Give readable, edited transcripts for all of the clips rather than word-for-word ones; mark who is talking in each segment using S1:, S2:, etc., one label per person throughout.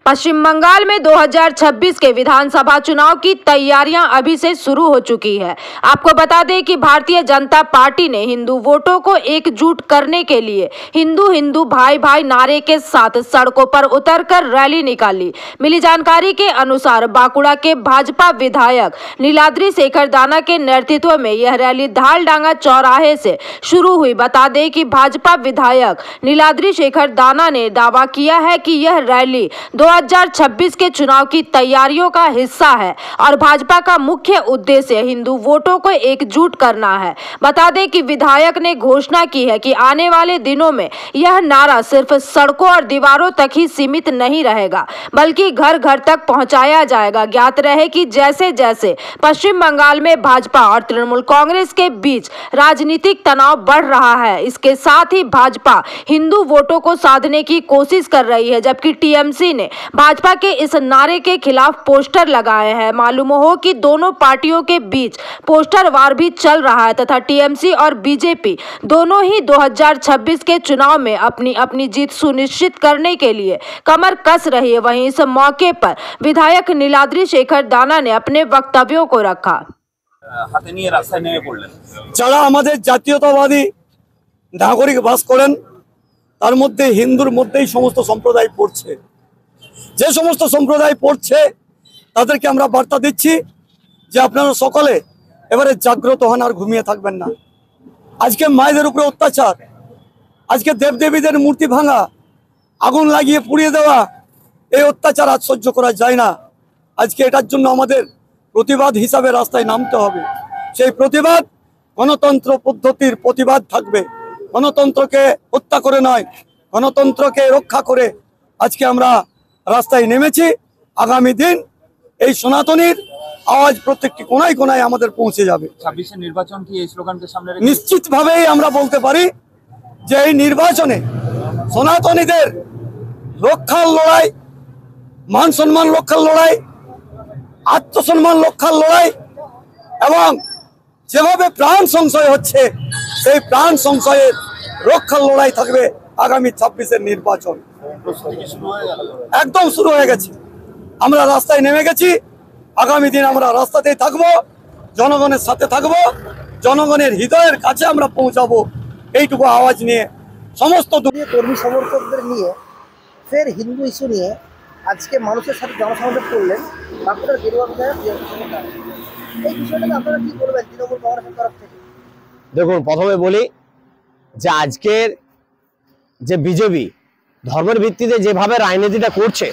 S1: पश्चिम बंगाल में 2026 के विधानसभा चुनाव की तैयारियां अभी से शुरू हो चुकी है। आपको बता दें कि भारतीय जनता पार्टी ने हिंदू वोटों को एकजुट करने के लिए हिंदू हिंदू भाई भाई नारे के साथ सड़कों पर उतरकर रैली निकाली। मिली जानकारी के अनुसार बांकुड़ा के भाजपा विधायक नीलाद्री शेखर दाना के नेतृत्व में यह रैली धालडांगा चौराहे से शुरू हुई। बता दें कि भाजपा विधायक नीलाद्री शेखर दाना ने दावा किया है कि यह रैली 2026 के चुनाव की तैयारियों का हिस्सा है और भाजपा का मुख्य उद्देश्य हिंदू वोटों को एकजुट करना है। बता दें कि विधायक ने घोषणा की है कि आने वाले दिनों में यह नारा सिर्फ सड़कों और दीवारों तक ही सीमित नहीं रहेगा, बल्कि घर घर तक पहुंचाया जाएगा। ज्ञात रहे कि जैसे जैसे पश्चिम बंगाल में भाजपा और तृणमूल कांग्रेस के बीच राजनीतिक तनाव बढ़ रहा है, इसके साथ ही भाजपा हिंदू वोटों को साधने की कोशिश कर रही है, जबकि टीएमसी ने भाजपा के इस नारे के खिलाफ पोस्टर लगाए हैं। मालूम हो कि दोनों पार्टियों के बीच पोस्टर वार भी चल रहा है तथा टीएमसी और बीजेपी दोनों ही 2026 के चुनाव में अपनी अपनी जीत सुनिश्चित करने के लिए कमर कस रही है। वहीं इस मौके पर विधायक नीलाद्री शेखर दाना ने अपने वक्तव्यों को रखा।
S2: হাতে নিয়ে রাস্তায় নেমে পড়লেন।
S3: যারা আমাদের জাতীয়তাবাদী নাগরিক বাস করেন তার মধ্যে হিন্দুর মধ্যেই সমস্ত সম্প্রদায় পড়ছে। যে সমস্ত সম্প্রদায় পড়ছে তাদেরকে আমরা বার্তা দিচ্ছি যে আপনারা সকলে এবারে জাগ্রত হন, আর ঘুমিয়ে থাকবেন না। আজকে মায়েদের উপরে অত্যাচার, আজকে দেবদেবীদের মূর্তি ভাঙা, আগুন লাগিয়ে পুড়িয়ে দেওয়া, এই অত্যাচার আজ সহ্য করা যায় না। আজকে এটার জন্য আমাদের প্রতিবাদ হিসাবে রাস্তায় নামতে হবে। সেই প্রতিবাদ গণতন্ত্র পদ্ধতির প্রতিবাদ থাকবে। গণতন্ত্রকে হত্যা করে নয়, গণতন্ত্রকে রক্ষা করে আজকে আমরা রাস্তায় নেমেছি। আগামী দিন এই সনাতনীর আওয়াজ প্রত্যেকটি কোনায় কোনায় আমাদের পৌঁছে যাবে।
S2: 26 নির্বাচন কি এই স্লোগানকে সামনে রেখে?
S3: নিশ্চিতভাবেই আমরা বলতে পারি যে এই নির্বাচনে সনাতনীদের রক্ষার লড়াই, মান সম্মান রক্ষার লড়াই, আত্মসম্মান রক্ষার লড়াই এবং যেভাবে প্রাণ সংশয় হচ্ছে সেই প্রাণ সংশয়ের রক্ষার লড়াই থাকবে আগামী 26-এর নির্বাচন। একদম শুরু হয়ে গেছে, আমরা রাস্তায় নেমে গেছি। আগামী দিন আমরা রাস্তাতেই থাকবো, জনগণের সাথে থাকবো, জনগণের হৃদয়ের কাছে আমরা পৌঁছাবো। এইটুকু আওয়াজ নিয়ে সমস্ত
S4: কর্মী সমর্থকদের নিয়ে ফের হিন্দু ইস্যু নিয়ে আজকে মানুষের সাথে জনসংযোগ করলেন বাঁকুড়ার গেরুয়া বিধায়ক এই বিষয়টাকে আপনারা কি বলবেন তৃণমূল কংগ্রেসের তরফ থেকে?
S5: দেখুন, প্রথমে বলি যে আজকের যে বিজেপি ধর্মের ভিত্তিতে যেভাবে রাজনীতিটা করছে,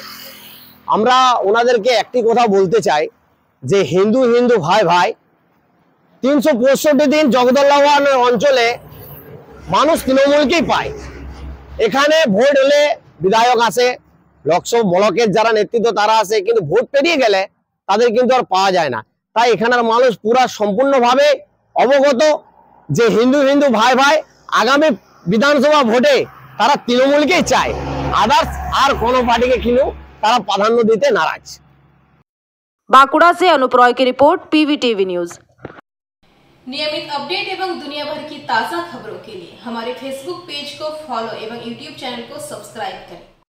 S5: আমরা ওনাদেরকে একটি কথা বলতে চাই যে হিন্দু হিন্দু ভাই ভাই 365 দিন জগদলবান অঞ্চলে মানুষ তৃণমূলকেই পায়। এখানে ভোট হলে বিধায়ক আসে, লোকসভা ব্লকের যারা নেতৃত্ব তারা আসে, কিন্তু ভোট পেরিয়ে গেলে তাদের কিন্তু আর পাওয়া যায় না। তাই এখানের মানুষ পুরা সম্পূর্ণভাবে অবগত যে হিন্দু হিন্দু ভাই ভাই আগামী বিধানসভা ভোটে তারা তৃণমূলকেই চায়, আদার্স আর কোনো পার্টিকে কিন্তু তারা প্রাধান্য দিতে নারাজ।
S1: बांकुड़ा से अनुप रॉय की रिपोर्ट, पीवीटीवी न्यूज।
S6: नियमित अपडेट एवं दुनिया भर की ताज़ा खबरों के लिए हमारे फेसबुक पेज को फॉलो एवं यूट्यूब चैनल को सब्सक्राइब करें।